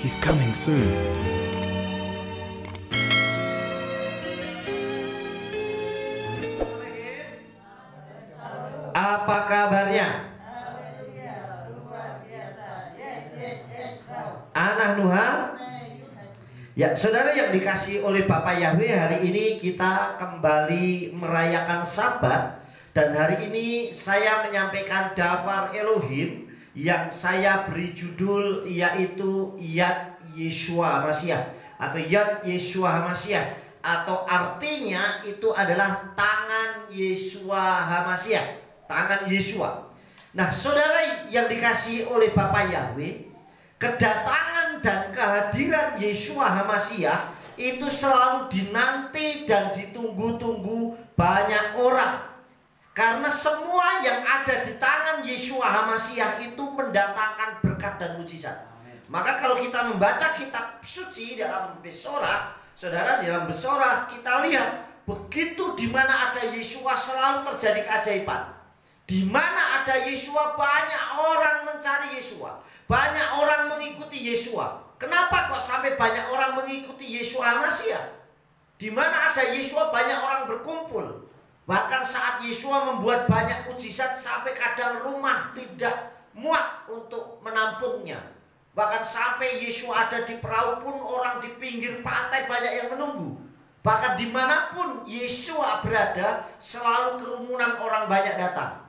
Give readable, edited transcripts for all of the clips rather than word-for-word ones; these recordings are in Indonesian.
He's coming soon. Apa kabarnya? Anak Nuha. Ya, saudara yang dikasih oleh Bapak Yahweh, hari ini kita kembali merayakan Sabat. Dan hari ini saya menyampaikan Davar Elohim yang saya beri judul yaitu Yad Yeshua HaMashiach atau Yad Yeshua HaMashiach, atau artinya itu adalah tangan Yeshua HaMashiach, tangan Yeshua. Nah, saudara yang dikasih oleh Bapak Yahweh, kedatangan dan kehadiran Yeshua HaMashiach itu selalu dinanti dan ditunggu-tunggu banyak orang. Karena semua yang ada di tangan Yeshua HaMashiach itu mendatangkan berkat dan mujizat. Maka kalau kita membaca kitab suci dalam Besorah, saudara, di dalam Besorah kita lihat begitu di mana ada Yeshua selalu terjadi keajaiban. Di mana ada Yeshua banyak orang mencari Yeshua, banyak orang mengikuti Yeshua. Kenapa kok sampai banyak orang mengikuti Yeshua HaMashiach? Di mana ada Yeshua banyak orang berkumpul. Bahkan saat Yeshua membuat banyak mujizat sampai kadang rumah tidak muat untuk menampungnya. Bahkan sampai Yeshua ada di perahu pun orang di pinggir pantai banyak yang menunggu. Bahkan dimanapun Yeshua berada selalu kerumunan orang banyak datang.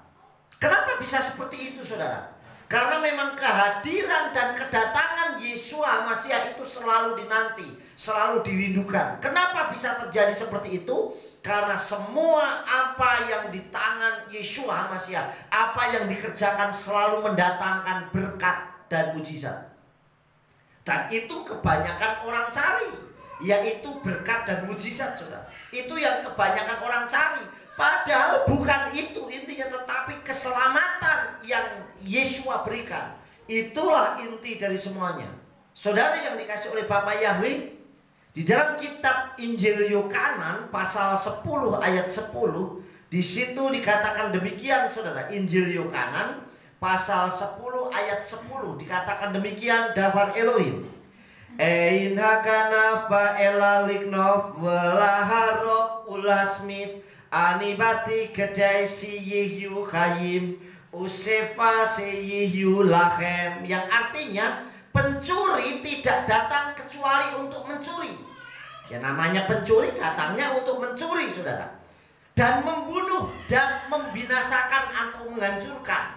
Kenapa bisa seperti itu, saudara? Karena memang kehadiran dan kedatangan Yeshua HaMashiach itu selalu dinanti, selalu dirindukan. Kenapa bisa terjadi seperti itu? Karena semua apa yang di tangan Yeshua HaMashiach, apa yang dikerjakan selalu mendatangkan berkat dan mujizat. Dan itu kebanyakan orang cari, yaitu berkat dan mujizat, saudara. Itu yang kebanyakan orang cari. Padahal bukan itu intinya, tetapi keselamatan yang Yeshua berikan. Itulah inti dari semuanya. Saudara yang dikasih oleh Bapak Yahweh, di dalam kitab Injil Yohanan pasal 10 ayat 10, di situ dikatakan demikian, saudara. Injil Yohanan pasal 10 ayat 10 dikatakan demikian, Davar Elohim. Ein hakana ba elaliknov velaharok ulasmit anibati kedai si Yehyu Hayim usefa si Yehyu Lachem, yang artinya pencuri tidak datang kecuali untuk mencuri. Ya, namanya pencuri datangnya untuk mencuri, saudara. Dan membunuh dan membinasakan atau menghancurkan.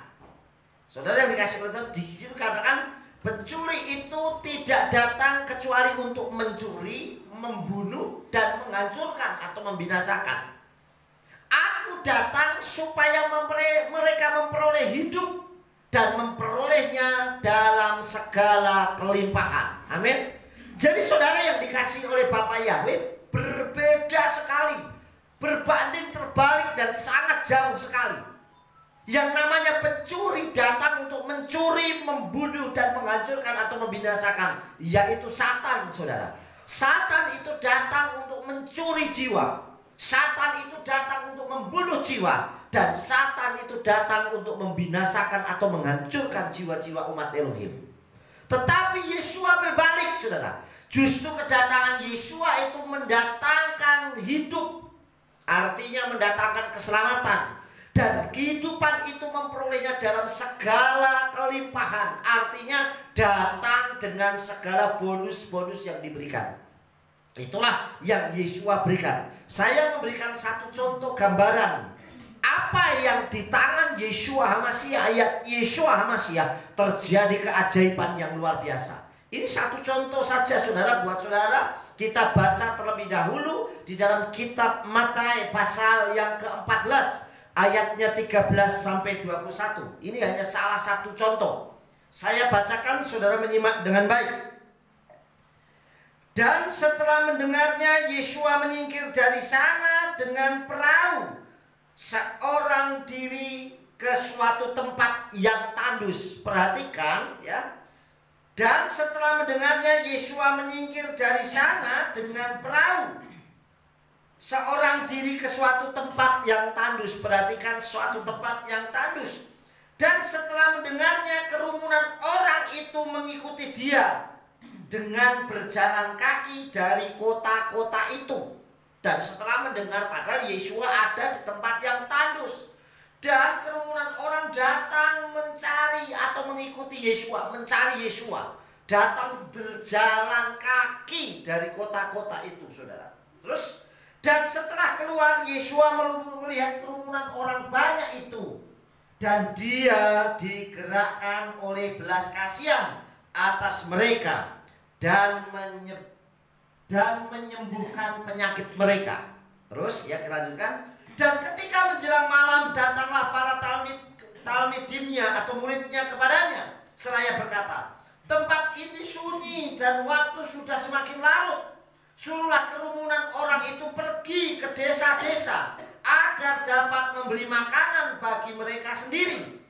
Saudara yang dikasih oleh dikatakan pencuri itu tidak datang kecuali untuk mencuri, membunuh dan menghancurkan atau membinasakan. Aku datang supaya mereka memperoleh hidup dan memperolehnya dalam segala kelimpahan. Amin. Jadi saudara yang dikasih oleh Bapak Yahweh, berbeda sekali, berbanding terbalik dan sangat jauh sekali. Yang namanya pencuri datang untuk mencuri, membunuh dan menghancurkan atau membinasakan, yaitu Satan, saudara. Satan itu datang untuk mencuri jiwa. Satan itu datang untuk membunuh jiwa. Dan Satan itu datang untuk membinasakan atau menghancurkan jiwa-jiwa umat Elohim. Tetapi Yeshua berbalik, saudara. Justru kedatangan Yeshua itu mendatangkan hidup. Artinya mendatangkan keselamatan. Dan kehidupan itu memperolehnya dalam segala kelimpahan. Artinya datang dengan segala bonus-bonus yang diberikan. Itulah yang Yeshua berikan. Saya memberikan satu contoh gambaran apa yang di tangan Yeshua HaMashiach, ayat Yeshua HaMashiach, terjadi keajaiban yang luar biasa. Ini satu contoh saja, saudara, buat saudara. Kita baca terlebih dahulu di dalam kitab Matius pasal yang ke-14 ayatnya 13 sampai 21. Ini hanya salah satu contoh. Saya bacakan, saudara menyimak dengan baik. Dan setelah mendengarnya, Yeshua menyingkir dari sana dengan perahu seorang diri ke suatu tempat yang tandus. Perhatikan, ya. Dan setelah mendengarnya, Yeshua menyingkir dari sana dengan perahu seorang diri ke suatu tempat yang tandus. Perhatikan, suatu tempat yang tandus. Dan setelah mendengarnya, kerumunan orang itu mengikuti dia. dengan berjalan kaki dari kota-kota itu. Dan setelah mendengar padahal Yesua ada di tempat yang tandus, dan kerumunan orang datang mencari atau mengikuti Yesua, mencari Yesua, datang berjalan kaki dari kota-kota itu, saudara. Terus, dan setelah keluar, Yesua melihat kerumunan orang banyak itu, dan dia digerakkan oleh belas kasihan atas mereka dan menyembuhkan penyakit mereka. Terus ya, kita lanjutkan. Dan ketika menjelang malam, datanglah para talmidimnya atau muridnya kepadanya seraya berkata, tempat ini sunyi dan waktu sudah semakin larut. Suruhlah kerumunan orang itu pergi ke desa-desa agar dapat membeli makanan bagi mereka sendiri.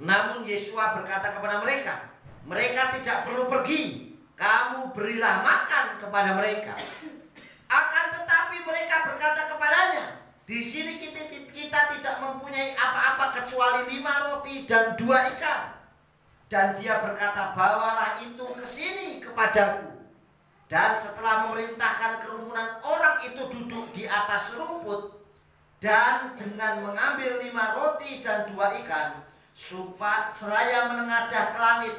Namun Yesua berkata kepada mereka, mereka tidak perlu pergi, kamu berilah makan kepada mereka. Akan tetapi mereka berkata kepadanya, di sini kita tidak mempunyai apa-apa kecuali 5 roti dan 2 ikan. Dan dia berkata, bawalah itu ke sini kepadaku. Dan setelah memerintahkan kerumunan orang itu duduk di atas rumput, dan dengan mengambil 5 roti dan 2 ikan, seraya menengadah ke langit,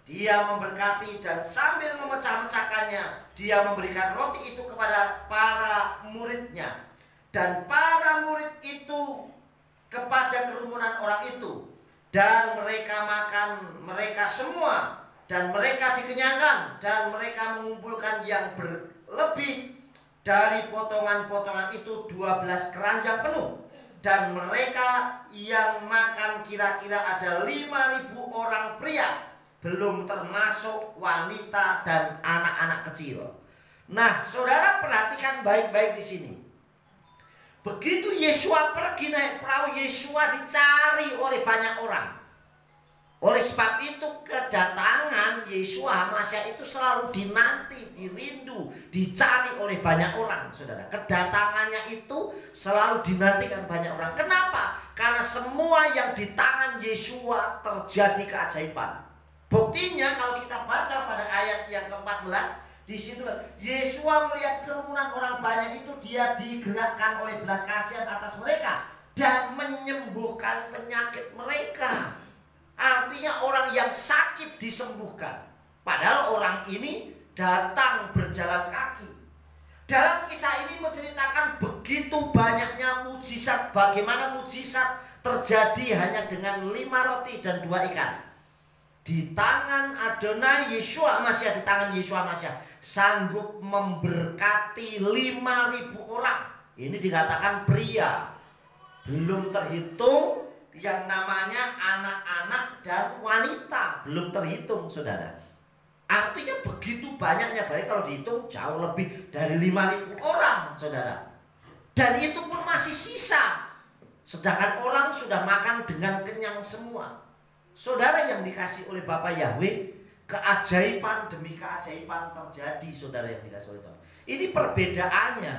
dia memberkati dan sambil memecah-mecahkannya, dia memberikan roti itu kepada para muridnya. Dan para murid itu kepada kerumunan orang itu, dan mereka makan, mereka semua, dan mereka dikenyangkan, dan mereka mengumpulkan yang berlebih dari potongan-potongan itu 12 keranjang penuh. Dan mereka yang makan kira-kira ada 5.000 orang pria, belum termasuk wanita dan anak-anak kecil. Nah, saudara perhatikan baik-baik di sini. Begitu Yesua pergi naik perahu, Yesua dicari oleh banyak orang. Oleh sebab itu kedatangan Yesua HaMasyiah itu selalu dinanti, dirindu, dicari oleh banyak orang, saudara. Kedatangannya itu selalu dinantikan banyak orang. Kenapa? Karena semua yang di tangan Yesua terjadi keajaiban. Buktinya kalau kita baca pada ayat yang ke-14, di situ Yesua melihat kerumunan orang banyak itu, dia digerakkan oleh belas kasihan atas mereka dan menyembuhkan penyakit mereka. Artinya orang yang sakit disembuhkan. Padahal orang ini datang berjalan kaki. Dalam kisah ini menceritakan begitu banyaknya mujizat. Bagaimana mujizat terjadi hanya dengan 5 roti dan 2 ikan. Di tangan Adonai Yesua HaMasyiah, di tangan Yesua HaMasyiah, sanggup memberkati 5.000 orang. Ini dikatakan pria, belum terhitung yang namanya anak-anak dan wanita, belum terhitung, saudara. Artinya begitu banyaknya, baik kalau dihitung jauh lebih dari 5.000 orang, saudara. Dan itu pun masih sisa, sedangkan orang sudah makan dengan kenyang semua. Saudara yang dikasih oleh Bapa Yahweh, keajaiban demi keajaiban terjadi, saudara yang dikasih oleh Tuhan. Ini perbedaannya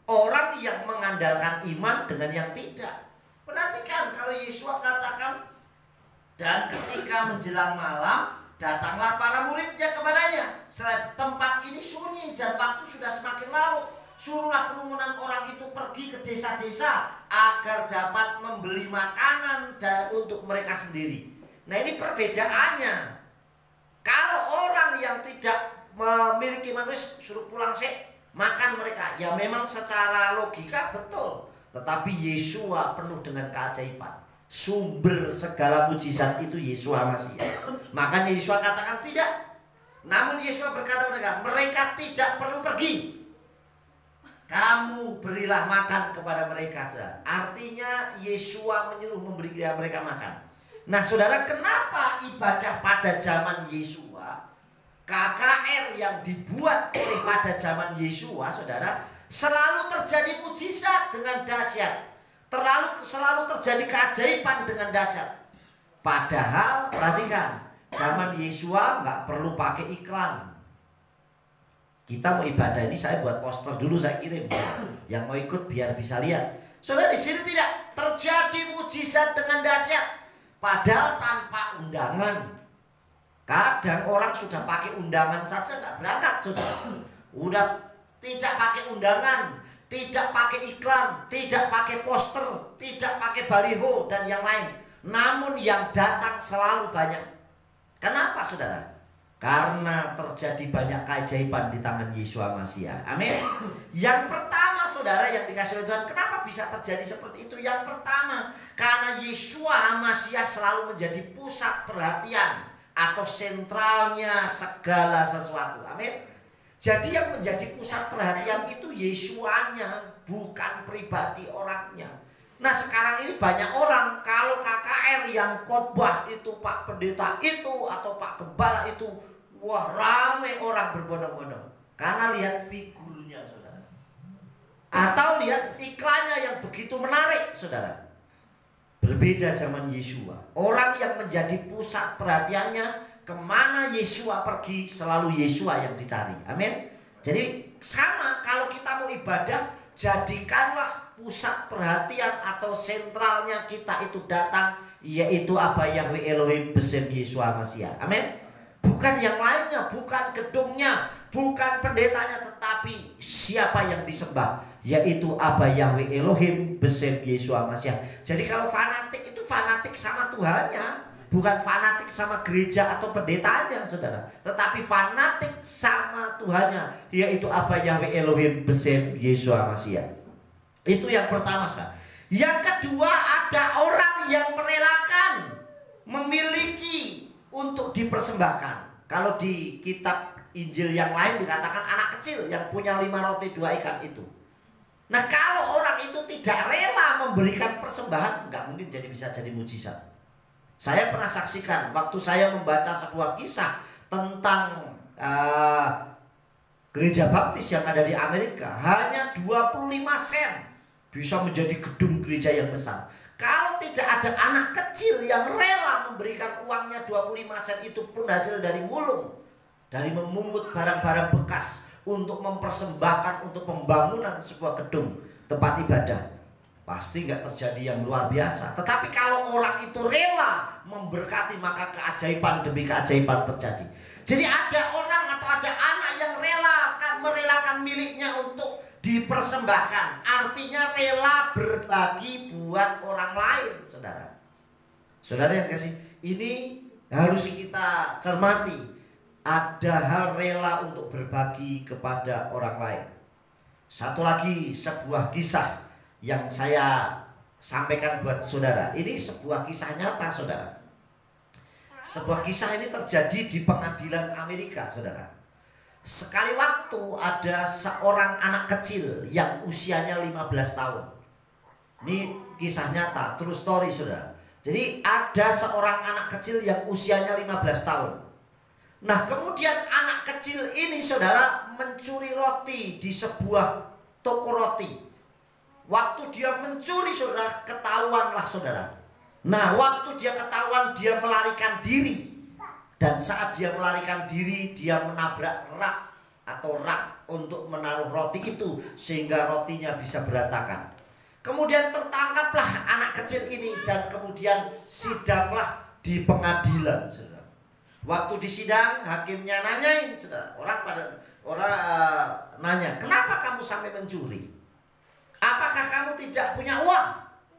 orang yang mengandalkan iman dengan yang tidak. Perhatikan kalau Yesua katakan, dan ketika menjelang malam datanglah para muridnya kepadanya. Tempat ini sunyi dan waktu sudah semakin larut. Suruhlah kerumunan orang itu pergi ke desa-desa agar dapat membeli makanan untuk mereka sendiri. Nah, ini perbedaannya. Kalau orang yang tidak memiliki manusia suruh pulang makan mereka, ya memang secara logika betul. Tetapi Yesua penuh dengan keajaiban. Sumber segala mujizat itu Yesua HaMasyiah. Makanya Yesua katakan tidak. Namun Yesua berkata kepada mereka tidak perlu pergi. Kamu berilah makan kepada mereka. Artinya Yesua menyuruh memberi mereka makan. Nah, saudara, kenapa ibadah pada zaman Yesua, KKR yang dibuat oleh pada zaman Yesua, saudara, selalu terjadi mujizat dengan dahsyat, selalu terjadi keajaiban dengan dahsyat. Padahal perhatikan, zaman Yesua nggak perlu pakai iklan. Kita mau ibadah ini, saya buat poster dulu, saya kirim. Yang mau ikut biar bisa lihat. Saudara, di sini tidak terjadi mujizat dengan dahsyat. Padahal tanpa undangan. Kadang orang sudah pakai undangan saja nggak berangkat, saudara. Udah tidak pakai undangan, tidak pakai iklan, tidak pakai poster, tidak pakai baliho dan yang lain. Namun yang datang selalu banyak. Kenapa, saudara? Karena terjadi banyak keajaiban di tangan Yesus Masih. Amin. Yang pertama, saudara, yang dikasih oleh Tuhan, kenapa bisa terjadi seperti itu? Yang pertama, karena Yesus Masih selalu menjadi pusat perhatian atau sentralnya segala sesuatu. Amin. Jadi yang menjadi pusat perhatian itu Yesuanya, bukan pribadi orangnya. Nah sekarang ini banyak orang, kalau KKR yang khotbah itu Pak Pendeta itu atau Pak Gembala itu, wah rame orang berbondong-bondong. Karena lihat figurnya, saudara. Atau lihat iklannya yang begitu menarik, saudara. Berbeda zaman Yesua. Orang yang menjadi pusat perhatiannya, kemana Yesua pergi, selalu Yesua yang dicari. Amin. Jadi sama, kalau kita mau ibadah, jadikanlah pusat perhatian atau sentralnya kita itu datang, yaitu Aba Yahweh Elohim Besem Yesua Masih. Amin. Bukan yang lainnya, bukan gedungnya, bukan pendetanya, tetapi siapa yang disembah, yaitu Aba Yahweh Elohim Besem Yesua Masih. Jadi kalau fanatik itu fanatik sama Tuhannya, bukan fanatik sama gereja atau pendetanya, saudara, tetapi fanatik sama Tuhannya, yaitu Aba Yahweh Elohim Besem Yesua Masih. Itu yang pertama, saudara. Yang kedua, ada orang yang merelakan, memiliki untuk dipersembahkan. Kalau di kitab Injil yang lain dikatakan anak kecil yang punya 5 roti 2 ikan itu. Nah kalau orang itu tidak rela memberikan persembahan, nggak mungkin bisa jadi mujizat. Saya pernah saksikan waktu saya membaca sebuah kisah tentang gereja baptis yang ada di Amerika. Hanya 25 sen bisa menjadi gedung gereja yang besar. Kalau tidak ada anak kecil yang rela memberikan uangnya 25 sen, itu pun hasil dari mulung, dari memungut barang-barang bekas untuk mempersembahkan untuk pembangunan sebuah gedung tempat ibadah, pasti nggak terjadi yang luar biasa. Tetapi kalau orang itu rela memberkati, maka keajaiban demi keajaiban terjadi. Jadi ada orang atau ada anak yang merelakan miliknya untuk dipersembahkan. Artinya rela berbagi buat orang lain, saudara. Saudara yang kasih, ini harus kita cermati. Ada hal rela untuk berbagi kepada orang lain. Satu lagi, sebuah kisah yang saya sampaikan buat saudara. Ini sebuah kisah nyata, saudara. Sebuah kisah ini terjadi di pengadilan Amerika, saudara. Sekali waktu ada seorang anak kecil yang usianya 15 tahun. Ini kisah nyata, true story, saudara. Jadi ada seorang anak kecil yang usianya 15 tahun. Nah kemudian anak kecil ini, saudara, mencuri roti di sebuah toko roti. Waktu dia mencuri, saudara, ketahuanlah, saudara. Nah waktu dia ketahuan, dia melarikan diri. Dan saat dia melarikan diri, dia menabrak rak atau rak untuk menaruh roti itu, sehingga rotinya bisa berantakan. Kemudian tertangkaplah anak kecil ini dan kemudian sidanglah di pengadilan, saudara. Waktu di sidang, hakimnya nanyain, saudara. Orang nanya, kenapa kamu sampai mencuri? Apakah kamu tidak punya uang?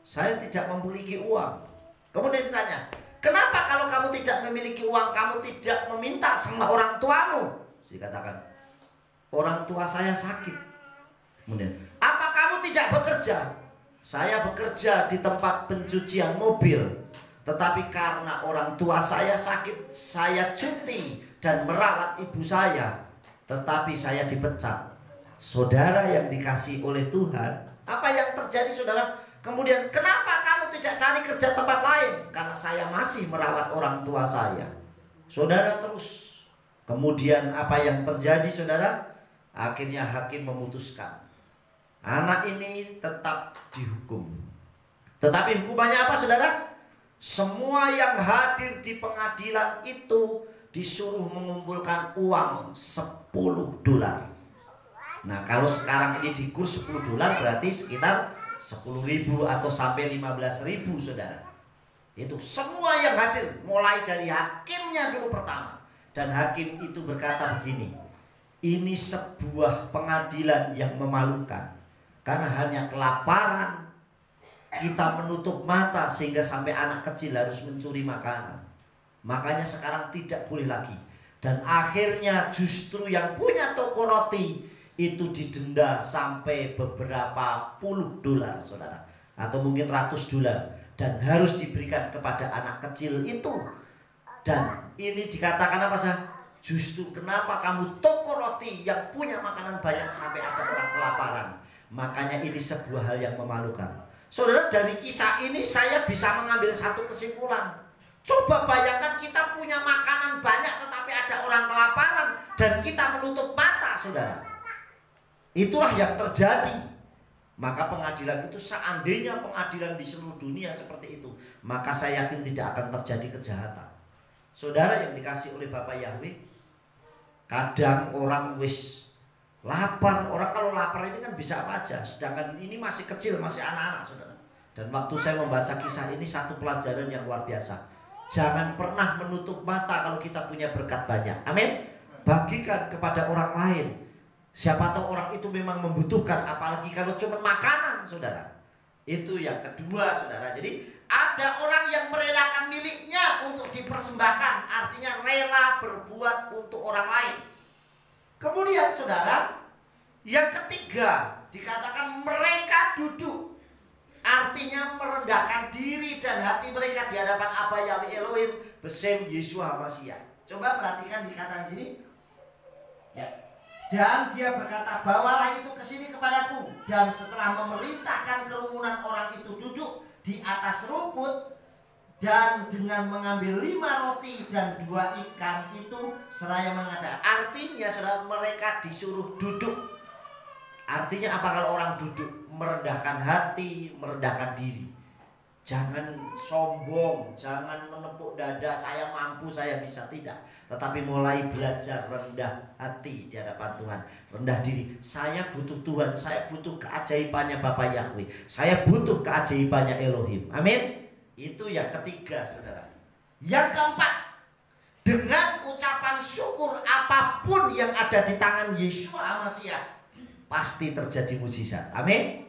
Saya tidak memiliki uang. Kemudian ditanya, kenapa kalau kamu tidak memiliki uang, kamu tidak meminta sama orang tuamu? Dikatakan, orang tua saya sakit. Kemudian, apa kamu tidak bekerja? Saya bekerja di tempat pencucian mobil. Tetapi karena orang tua saya sakit, saya cuti dan merawat ibu saya. Tetapi saya dipecat. Saudara yang dikasihi oleh Tuhan, apa yang terjadi, saudara? Kemudian, kenapa kamu tidak cari kerja tempat lain? Karena saya masih merawat orang tua saya. Saudara, terus kemudian apa yang terjadi, saudara? Akhirnya hakim memutuskan anak ini tetap dihukum. Tetapi hukumannya apa, saudara? Semua yang hadir di pengadilan itu disuruh mengumpulkan uang $10. Nah kalau sekarang ini di kurs $10 berarti sekitar 10.000 atau sampai 15.000, saudara. Itu semua yang hadir, mulai dari hakimnya dulu pertama, Dan hakim itu berkata begini, ini sebuah pengadilan yang memalukan. Karena hanya kelaparan kita menutup mata sehingga sampai anak kecil harus mencuri makanan. Makanya sekarang tidak boleh lagi. Dan akhirnya justru yang punya toko roti itu didenda sampai beberapa puluh dolar, saudara, atau mungkin ratus dolar, dan harus diberikan kepada anak kecil itu. Dan ini dikatakan apa sih? Justru kenapa kamu toko roti yang punya makanan banyak sampai ada orang kelaparan. Makanya ini sebuah hal yang memalukan. Saudara, dari kisah ini saya bisa mengambil satu kesimpulan. Coba bayangkan kita punya makanan banyak tetapi ada orang kelaparan dan kita menutup mata, saudara. Itulah yang terjadi. Maka pengadilan itu, seandainya pengadilan di seluruh dunia seperti itu, maka saya yakin tidak akan terjadi kejahatan. Saudara yang dikasih oleh Bapak Yahweh, kadang orang wis lapar. Orang kalau lapar ini kan bisa apa aja. Sedangkan ini masih kecil, masih anak-anak, saudara. Dan waktu saya membaca kisah ini, satu pelajaran yang luar biasa. Jangan pernah menutup mata kalau kita punya berkat banyak. Amin. Bagikan kepada orang lain. Siapa tahu orang itu memang membutuhkan, apalagi kalau cuma makanan, saudara. Itu yang kedua, saudara. Jadi ada orang yang merelakan miliknya untuk dipersembahkan, artinya rela berbuat untuk orang lain. Kemudian, saudara, yang ketiga dikatakan mereka duduk, artinya merendahkan diri dan hati mereka di hadapan Abba Yahweh Elohim Besem Yeshua Mashiach. Coba perhatikan dikatakan sini. Ya. Dan dia berkata, bawalah itu ke sini kepadaku. Dan setelah memerintahkan kerumunan orang itu duduk di atas rumput, dan dengan mengambil 5 roti dan 2 ikan itu seraya mengadakan. Artinya saudara, mereka disuruh duduk. Artinya apa kalau orang duduk? Merendahkan hati, merendahkan diri. Jangan sombong, jangan menepuk dada, saya mampu, saya bisa, tidak. Tetapi mulai belajar rendah hati di hadapan Tuhan, rendah diri. Saya butuh Tuhan, saya butuh keajaibannya Bapak Yahweh, saya butuh keajaibannya Elohim. Amin. Itu yang ketiga, saudara. Yang keempat, dengan ucapan syukur apapun yang ada di tangan Yeshua Mashiach pasti terjadi mujizat. Amin.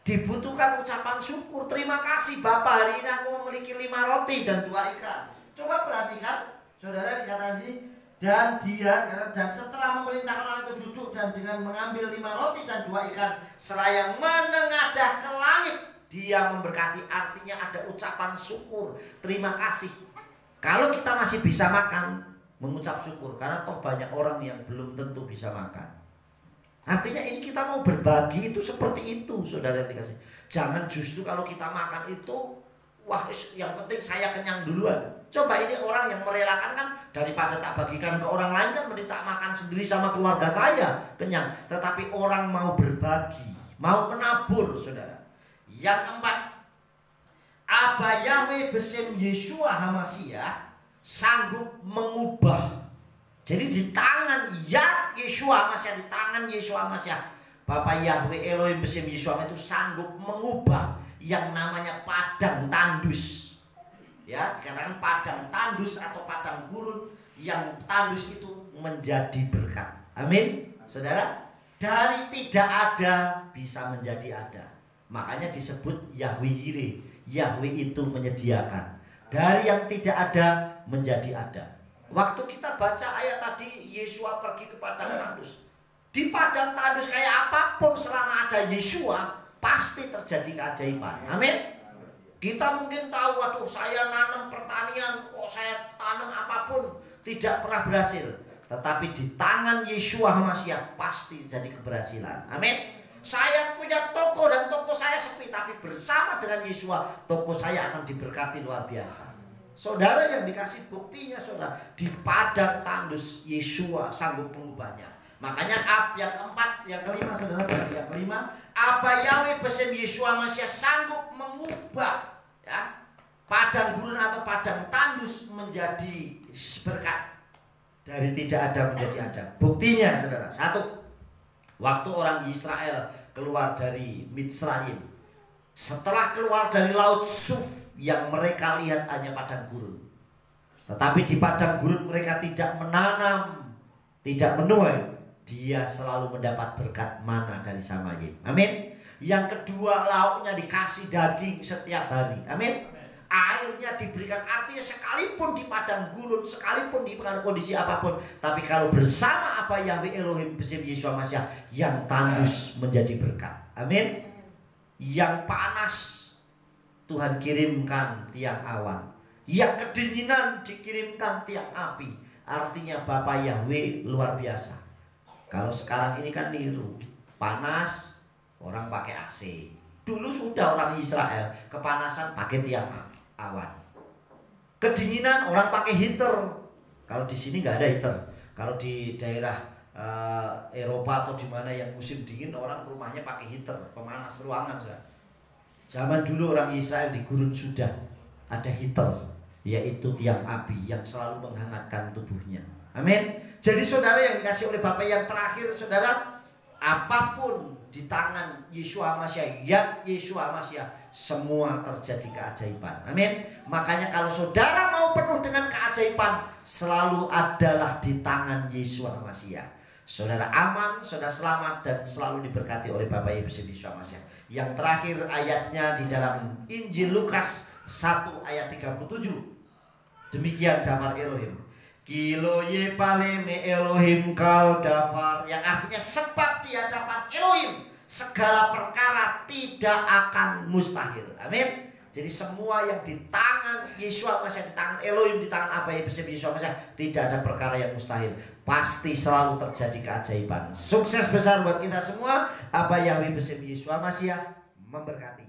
Dibutuhkan ucapan syukur. Terima kasih Bapak, hari ini aku memiliki 5 roti dan 2 ikan. Coba perhatikan, saudara, dikatakan sini. Dan setelah memerintahkan orang itu duduk dan dengan mengambil 5 roti dan 2 ikan seraya menengadah ke langit, dia memberkati. Artinya ada ucapan syukur, terima kasih. Kalau kita masih bisa makan, mengucap syukur, karena toh banyak orang yang belum tentu bisa makan. Artinya ini kita mau berbagi itu seperti itu, saudara yang dikasih. Jangan justru kalau kita makan itu, wah yang penting saya kenyang duluan. Coba ini orang yang merelakan kan, daripada tak bagikan ke orang lain kan mending tak makan sendiri sama keluarga saya kenyang. Tetapi orang mau berbagi, mau menabur, saudara. Yang keempat, Abba Yahweh Besem Yeshua HaMashiach sanggup mengubah. Jadi di tangan Yeshua Mashiach, di tangan Yeshua Mashiach, Bapak Yahweh Elohim Besem Yeshua itu sanggup mengubah yang namanya padang tandus. Ya, dikatakan padang tandus atau padang gurun, yang tandus itu menjadi berkat. Amin. Saudara, dari tidak ada bisa menjadi ada. Makanya disebut Yahweh Yireh. Yahweh itu menyediakan. Dari yang tidak ada menjadi ada. Waktu kita baca ayat tadi, Yeshua pergi ke padang tandus. Di padang tandus kayak apapun, selama ada Yeshua pasti terjadi keajaiban. Amin. Kita mungkin tahu, waduh saya nanam pertanian, kok saya tanam apapun tidak pernah berhasil. Tetapi di tangan Yeshua HaMashiach pasti jadi keberhasilan. Amin. Saya punya toko dan toko saya sepi, tapi bersama dengan Yeshua toko saya akan diberkati luar biasa. Saudara yang dikasih, buktinya saudara, di padang tandus Yeshua sanggup mengubahnya. Makanya yang keempat, yang kelima, saudara, yang kelima, Abba Yahweh Besem Yeshua Mashiach sanggup mengubah, ya, padang gurun atau padang tandus menjadi berkat. Dari tidak ada menjadi ada. Buktinya, saudara, satu, waktu orang Israel keluar dari Mitsraim, setelah keluar dari Laut Suf, yang mereka lihat hanya padang gurun. Tetapi di padang gurun mereka tidak menanam, tidak menuai. Dia selalu mendapat berkat mana dari Samayim. Amin. Yang kedua, lauknya dikasih daging setiap hari. Amin. Airnya diberikan, artinya sekalipun di padang gurun, sekalipun di kondisi apapun, tapi kalau bersama apa Yahweh Elohim besim Yeshua Mashiach, yang tandus menjadi berkat. Amin. Yang panas Tuhan kirimkan tiang awan, yang kedinginan dikirimkan tiang api. Artinya Bapa Yahweh luar biasa. Kalau sekarang ini kan niru, panas orang pakai AC. Dulu sudah orang Israel kepanasan pakai tiang awan. Kedinginan orang pakai heater. Kalau di sini nggak ada heater. Kalau di daerah Eropa atau di mana yang musim dingin, orang rumahnya pakai heater, pemanas ruangan. Zaman dulu orang Israel di gurun sudah ada heater, yaitu tiang api yang selalu menghangatkan tubuhnya. Amin. Jadi saudara yang dikasih oleh Bapa, yang terakhir saudara, apapun di tangan Yeshua Mashiach, yat Yeshua Mashiach, semua terjadi keajaiban. Amin. Makanya kalau saudara mau penuh dengan keajaiban, selalu adalah di tangan Yeshua Mashiach. Saudara aman, saudara selamat, dan selalu diberkati oleh Bapa Yeshua Mashiach. Yang terakhir ayatnya di dalam Injil Lukas 1 ayat 37. Demikian damar Elohim. Kilo ye paleme Elohim kal dafar, yang artinya sebab di hadapan Elohim segala perkara tidak akan mustahil. Amin. Jadi semua yang di tangan Yeshua Mashiach, di tangan Elohim, di tangan apa yang bersih Yeshua Mashiach, tidak ada perkara yang mustahil. Pasti selalu terjadi keajaiban. Sukses besar buat kita semua. Apa Yahweh bersih Yeshua Mashiach memberkati.